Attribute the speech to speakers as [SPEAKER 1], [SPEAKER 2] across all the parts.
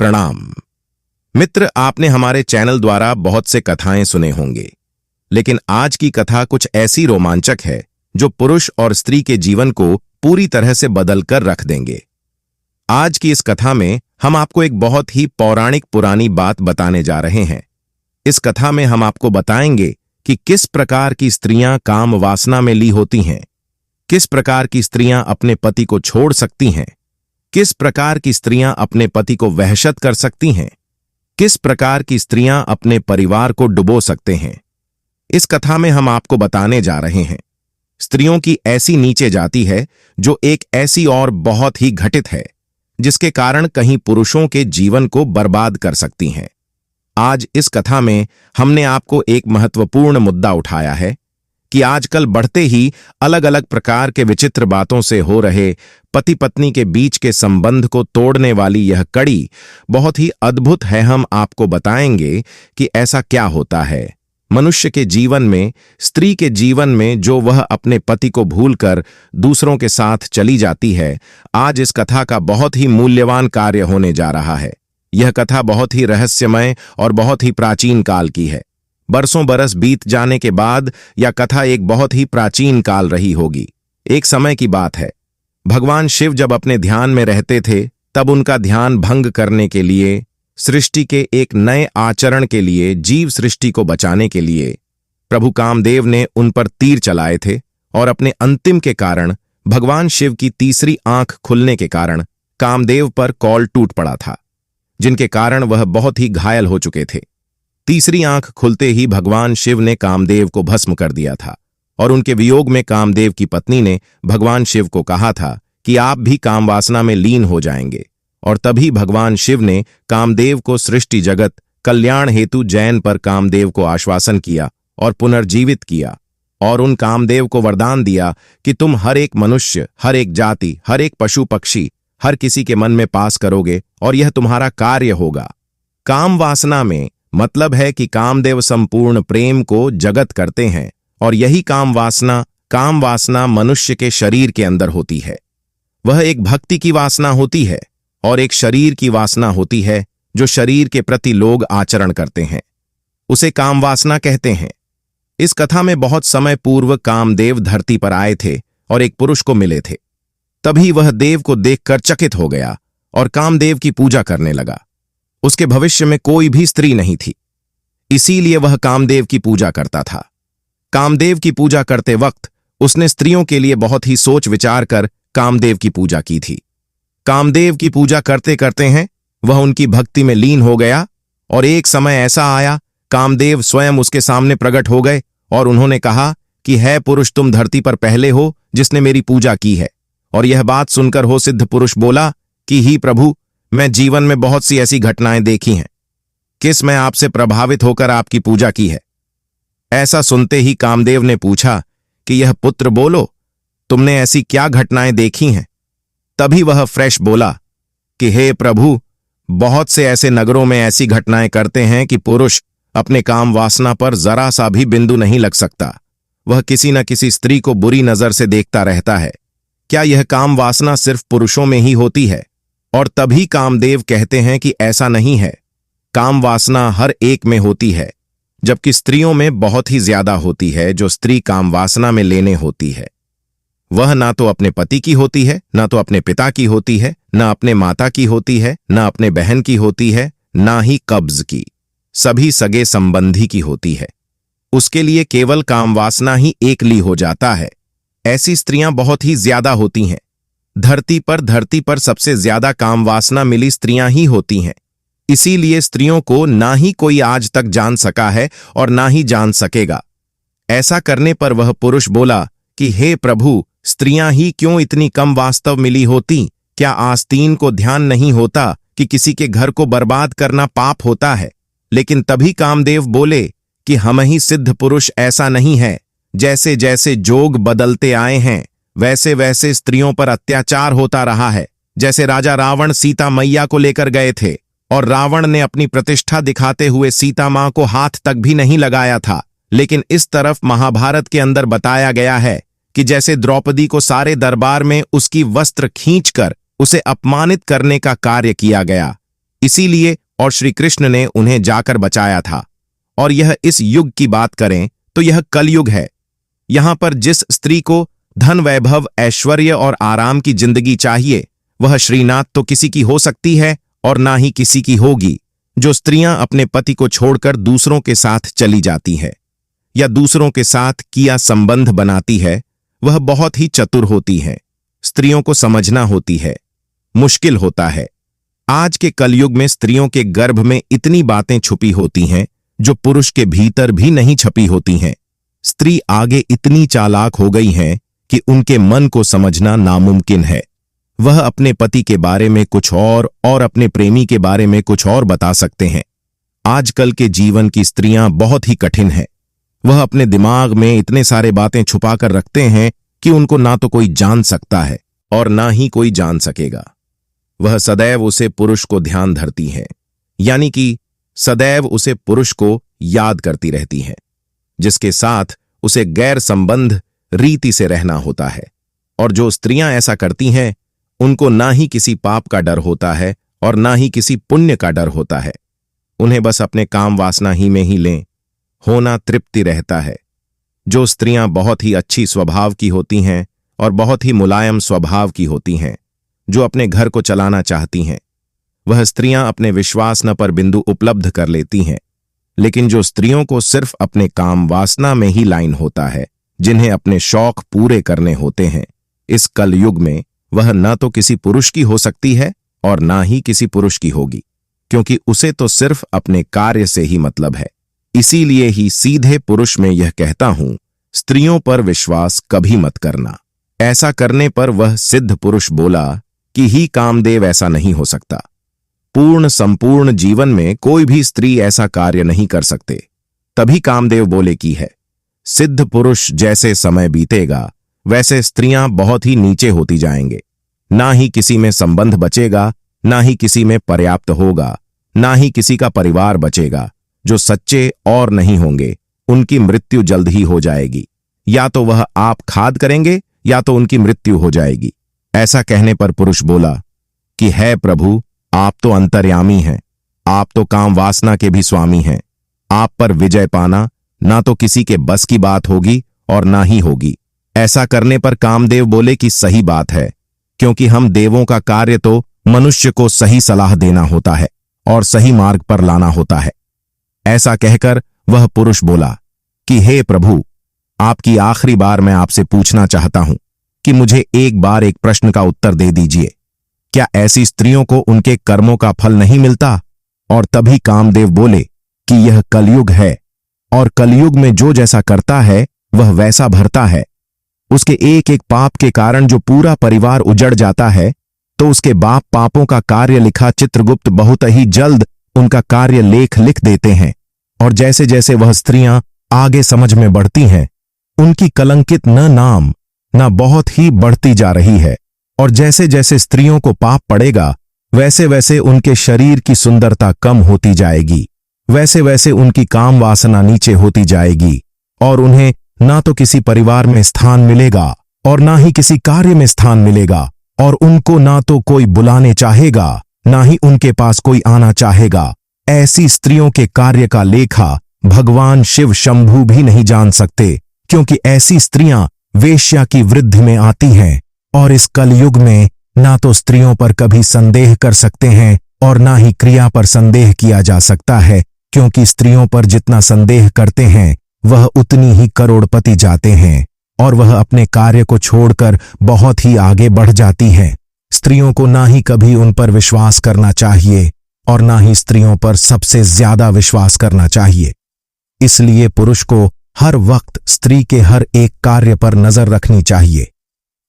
[SPEAKER 1] प्रणाम मित्र, आपने हमारे चैनल द्वारा बहुत से कथाएं सुने होंगे, लेकिन आज की कथा कुछ ऐसी रोमांचक है जो पुरुष और स्त्री के जीवन को पूरी तरह से बदल कर रख देंगे। आज की इस कथा में हम आपको एक बहुत ही पौराणिक पुरानी बात बताने जा रहे हैं। इस कथा में हम आपको बताएंगे कि किस प्रकार की स्त्रियां काम वासना में ली होती हैं, किस प्रकार की स्त्रियां अपने पति को छोड़ सकती हैं, किस प्रकार की स्त्रियां अपने पति को वहशत कर सकती हैं, किस प्रकार की स्त्रियां अपने परिवार को डुबो सकते हैं। इस कथा में हम आपको बताने जा रहे हैं स्त्रियों की ऐसी नीचे जाती है जो एक ऐसी और बहुत ही घटित है, जिसके कारण कहीं पुरुषों के जीवन को बर्बाद कर सकती हैं। आज इस कथा में हमने आपको एक महत्वपूर्ण मुद्दा उठाया है कि आजकल बढ़ते ही अलग अलग प्रकार के विचित्र बातों से हो रहे पति पत्नी के बीच के संबंध को तोड़ने वाली यह कड़ी बहुत ही अद्भुत है। हम आपको बताएंगे कि ऐसा क्या होता है मनुष्य के जीवन में, स्त्री के जीवन में, जो वह अपने पति को भूलकर दूसरों के साथ चली जाती है। आज इस कथा का बहुत ही मूल्यवान कार्य होने जा रहा है। यह कथा बहुत ही रहस्यमय और बहुत ही प्राचीन काल की है। बरसों बरस बीत जाने के बाद यह कथा एक बहुत ही प्राचीन काल रही होगी। एक समय की बात है, भगवान शिव जब अपने ध्यान में रहते थे, तब उनका ध्यान भंग करने के लिए, सृष्टि के एक नए आचरण के लिए, जीव सृष्टि को बचाने के लिए प्रभु कामदेव ने उन पर तीर चलाए थे। और अपने अंतिम के कारण, भगवान शिव की तीसरी आंख खुलने के कारण कामदेव पर कौल टूट पड़ा था, जिनके कारण वह बहुत ही घायल हो चुके थे। तीसरी आंख खुलते ही भगवान शिव ने कामदेव को भस्म कर दिया था और उनके वियोग में कामदेव की पत्नी ने भगवान शिव को कहा था कि आप भी काम वासना में लीन हो जाएंगे। और तभी भगवान शिव ने कामदेव को सृष्टि जगत कल्याण हेतु जैन पर कामदेव को आश्वासन किया और पुनर्जीवित किया, और उन कामदेव को वरदान दिया कि तुम हर एक मनुष्य, हर एक जाति, हर एक पशु पक्षी, हर किसी के मन में पास करोगे और यह तुम्हारा कार्य होगा। काम वासना में मतलब है कि कामदेव संपूर्ण प्रेम को जगत करते हैं, और यही काम वासना मनुष्य के शरीर के अंदर होती है। वह एक भक्ति की वासना होती है और एक शरीर की वासना होती है, जो शरीर के प्रति लोग आचरण करते हैं, उसे काम वासना कहते हैं। इस कथा में बहुत समय पूर्व कामदेव धरती पर आए थे और एक पुरुष को मिले थे। तभी वह देव को देखकर चकित हो गया और कामदेव की पूजा करने लगा। उसके भविष्य में कोई भी स्त्री नहीं थी, इसीलिए वह कामदेव की पूजा करता था। कामदेव की पूजा करते वक्त उसने स्त्रियों के लिए बहुत ही सोच विचार कर कामदेव की पूजा की थी। कामदेव की पूजा करते करते हैं वह उनकी भक्ति में लीन हो गया, और एक समय ऐसा आया, कामदेव स्वयं उसके सामने प्रकट हो गए और उन्होंने कहा कि है पुरुष, तुम धरती पर पहले हो जिसने मेरी पूजा की है। और यह बात सुनकर हो सिद्ध पुरुष बोला कि ही प्रभु, मैं जीवन में बहुत सी ऐसी घटनाएं देखी हैं, किस मैं आपसे प्रभावित होकर आपकी पूजा की है। ऐसा सुनते ही कामदेव ने पूछा कि यह पुत्र बोलो, तुमने ऐसी क्या घटनाएं देखी हैं। तभी वह फ्रेश बोला कि हे प्रभु, बहुत से ऐसे नगरों में ऐसी घटनाएं करते हैं कि पुरुष अपने काम वासना पर जरा सा भी बिंदु नहीं लग सकता। वह किसी न किसी स्त्री को बुरी नजर से देखता रहता है। क्या यह काम वासना सिर्फ पुरुषों में ही होती है? और तभी कामदेव कहते हैं कि ऐसा नहीं है, काम वासना हर एक में होती है, जबकि स्त्रियों में बहुत ही ज्यादा होती है। जो स्त्री काम वासना में लेने होती है, वह ना तो अपने पति की होती है, ना तो अपने पिता की होती है, ना अपने माता की होती है, ना अपने बहन की होती है, ना ही कब्ज की, सभी सगे संबंधी की होती है। उसके लिए केवल काम वासना ही एकली हो जाता है। ऐसी स्त्रियां बहुत ही ज्यादा होती हैं। धरती पर सबसे ज्यादा काम वासना मिली स्त्रियां ही होती हैं। इसीलिए स्त्रियों को ना ही कोई आज तक जान सका है और ना ही जान सकेगा। ऐसा करने पर वह पुरुष बोला कि हे प्रभु, स्त्रियां ही क्यों इतनी कम वास्तव मिली होती? क्या आस्तीन को ध्यान नहीं होता कि किसी के घर को बर्बाद करना पाप होता है? लेकिन तभी कामदेव बोले कि हम ही सिद्ध पुरुष, ऐसा नहीं है। जैसे जैसे जोग बदलते आए हैं, वैसे वैसे स्त्रियों पर अत्याचार होता रहा है। जैसे राजा रावण सीता मैया को लेकर गए थे और रावण ने अपनी प्रतिष्ठा दिखाते हुए सीता मां को हाथ तक भी नहीं लगाया था, लेकिन इस तरफ महाभारत के अंदर बताया गया है कि जैसे द्रौपदी को सारे दरबार में उसकी वस्त्र खींचकर उसे अपमानित करने का कार्य किया गया, इसीलिए और श्री कृष्ण ने उन्हें जाकर बचाया था। और यह इस युग की बात करें तो यह कलयुग है। यहां पर जिस स्त्री को धन, वैभव, ऐश्वर्य और आराम की जिंदगी चाहिए, वह श्रीनाथ तो किसी की हो सकती है और ना ही किसी की होगी। जो स्त्रियां अपने पति को छोड़कर दूसरों के साथ चली जाती है या दूसरों के साथ किया संबंध बनाती है, वह बहुत ही चतुर होती है। स्त्रियों को समझना होती है, मुश्किल होता है। आज के कलयुग में स्त्रियों के गर्भ में इतनी बातें छुपी होती हैं जो पुरुष के भीतर भी नहीं छपी होती हैं। स्त्री आगे इतनी चालाक हो गई हैं कि उनके मन को समझना नामुमकिन है। वह अपने पति के बारे में कुछ और अपने प्रेमी के बारे में कुछ और बता सकते हैं। आजकल के जीवन की स्त्रियां बहुत ही कठिन हैं। वह अपने दिमाग में इतने सारे बातें छुपा कर रखते हैं कि उनको ना तो कोई जान सकता है और ना ही कोई जान सकेगा। वह सदैव उसे पुरुष को ध्यान धरती हैं, यानी कि सदैव उसे पुरुष को याद करती रहती हैं, जिसके साथ उसे गैर संबंध रीति से रहना होता है। और जो स्त्रियां ऐसा करती हैं, उनको ना ही किसी पाप का डर होता है और ना ही किसी पुण्य का डर होता है। उन्हें बस अपने काम वासना ही में ही लें होना तृप्ति रहता है। जो स्त्रियां बहुत ही अच्छी स्वभाव की होती हैं और बहुत ही मुलायम स्वभाव की होती हैं, जो अपने घर को चलाना चाहती हैं, वह स्त्रियां अपने विश्वास न पर बिंदु उपलब्ध कर लेती हैं। लेकिन जो स्त्रियों को सिर्फ अपने काम वासना में ही लाइन होता है, जिन्हें अपने शौक पूरे करने होते हैं, इस कलयुग में वह न तो किसी पुरुष की हो सकती है और ना ही किसी पुरुष की होगी, क्योंकि उसे तो सिर्फ अपने कार्य से ही मतलब है। इसीलिए ही सीधे पुरुष में यह कहता हूं, स्त्रियों पर विश्वास कभी मत करना। ऐसा करने पर वह सिद्ध पुरुष बोला कि ही कामदेव ऐसा नहीं हो सकता। पूर्ण संपूर्ण जीवन में कोई भी स्त्री ऐसा कार्य नहीं कर सकते। तभी कामदेव बोले कि है सिद्ध पुरुष जैसे समय बीतेगा वैसे स्त्रियां बहुत ही नीचे होती जाएंगे। ना ही किसी में संबंध बचेगा, ना ही किसी में पर्याप्त होगा, ना ही किसी का परिवार बचेगा। जो सच्चे और नहीं होंगे उनकी मृत्यु जल्द ही हो जाएगी। या तो वह आप खाद करेंगे या तो उनकी मृत्यु हो जाएगी। ऐसा कहने पर पुरुष बोला कि है प्रभु, आप तो अंतर्यामी हैं, आप तो काम वासना के भी स्वामी हैं। आप पर विजय पाना ना तो किसी के बस की बात होगी और ना ही होगी। ऐसा करने पर कामदेव बोले कि सही बात है, क्योंकि हम देवों का कार्य तो मनुष्य को सही सलाह देना होता है और सही मार्ग पर लाना होता है। ऐसा कहकर वह पुरुष बोला कि हे प्रभु, आपकी आखिरी बार मैं आपसे पूछना चाहता हूं कि मुझे एक बार एक प्रश्न का उत्तर दे दीजिए। क्या ऐसी स्त्रियों को उनके कर्मों का फल नहीं मिलता? और तभी कामदेव बोले कि यह कलयुग है और कलयुग में जो जैसा करता है वह वैसा भरता है। उसके एक एक पाप के कारण जो पूरा परिवार उजड़ जाता है, तो उसके बाप पापों का कार्य लिखा चित्रगुप्त बहुत ही जल्द उनका कार्य लेख लिख देते हैं। और जैसे जैसे वह स्त्रियां आगे समझ में बढ़ती हैं, उनकी कलंकित न नाम न बहुत ही बढ़ती जा रही है। और जैसे जैसे स्त्रियों को पाप पड़ेगा, वैसे वैसे उनके शरीर की सुंदरता कम होती जाएगी, वैसे वैसे उनकी काम वासना नीचे होती जाएगी और उन्हें ना तो किसी परिवार में स्थान मिलेगा और ना ही किसी कार्य में स्थान मिलेगा। और उनको ना तो कोई बुलाने चाहेगा, ना ही उनके पास कोई आना चाहेगा। ऐसी स्त्रियों के कार्य का लेखा भगवान शिव शंभू भी नहीं जान सकते, क्योंकि ऐसी स्त्रियां वेश्या की वृद्धि में आती हैं। और इस कलयुग में ना तो स्त्रियों पर कभी संदेह कर सकते हैं और ना ही क्रिया पर संदेह किया जा सकता है, क्योंकि स्त्रियों पर जितना संदेह करते हैं वह उतनी ही करोड़पति जाते हैं और वह अपने कार्य को छोड़कर बहुत ही आगे बढ़ जाती हैं। स्त्रियों को ना ही कभी उन पर विश्वास करना चाहिए और ना ही स्त्रियों पर सबसे ज्यादा विश्वास करना चाहिए। इसलिए पुरुष को हर वक्त स्त्री के हर एक कार्य पर नजर रखनी चाहिए।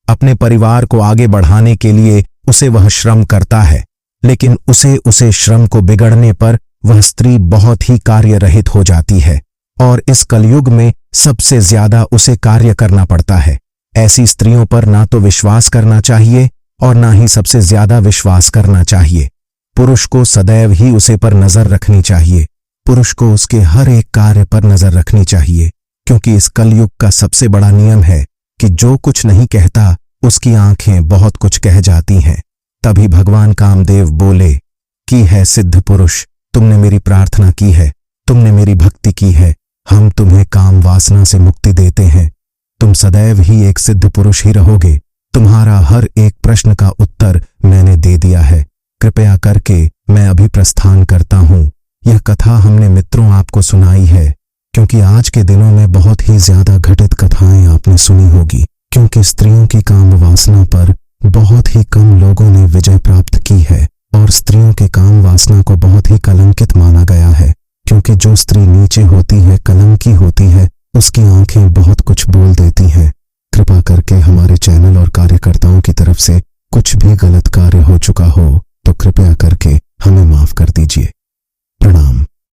[SPEAKER 1] अपने परिवार को आगे बढ़ाने के लिए उसे वह श्रम करता है, लेकिन उसे श्रम को बिगड़ने पर वह स्त्री बहुत ही कार्य रहित हो जाती है और इस कलयुग में सबसे ज्यादा उसे कार्य करना पड़ता है। ऐसी स्त्रियों पर ना तो विश्वास करना चाहिए और ना ही सबसे ज्यादा विश्वास करना चाहिए। पुरुष को सदैव ही उसे पर नजर रखनी चाहिए। पुरुष को उसके हर एक कार्य पर नजर रखनी चाहिए, क्योंकि इस कलयुग का सबसे बड़ा नियम है कि जो कुछ नहीं कहता उसकी आंखें बहुत कुछ कह जाती हैं। तभी भगवान कामदेव बोले
[SPEAKER 2] की है सिद्ध पुरुष, तुमने मेरी प्रार्थना की है, तुमने मेरी भक्ति की है, हम तुम्हें काम वासना से मुक्ति देते हैं। तुम सदैव ही एक सिद्ध पुरुष ही रहोगे। तुम्हारा हर एक प्रश्न का उत्तर मैंने दे दिया है। कृपया करके मैं अभी प्रस्थान करता हूँ। यह कथा हमने मित्रों आपको सुनाई है, क्योंकि आज के दिनों में बहुत ही ज्यादा घटित कथाएं आपने सुनी होगी, क्योंकि स्त्रियों की काम वासना पर बहुत ही कम लोगों ने विजय प्राप्त की है और स्त्रियों के काम वासना को बहुत ही कलंकित माना गया है, क्योंकि जो स्त्री नीचे होती है, कलंकी होती है, उसकी आंखें बहुत कुछ बोल देती हैं। कृपा करके हमारे चैनल और कार्यकर्ताओं की तरफ से कुछ भी गलत कार्य हो चुका हो तो कृपया करके हमें माफ कर दीजिए।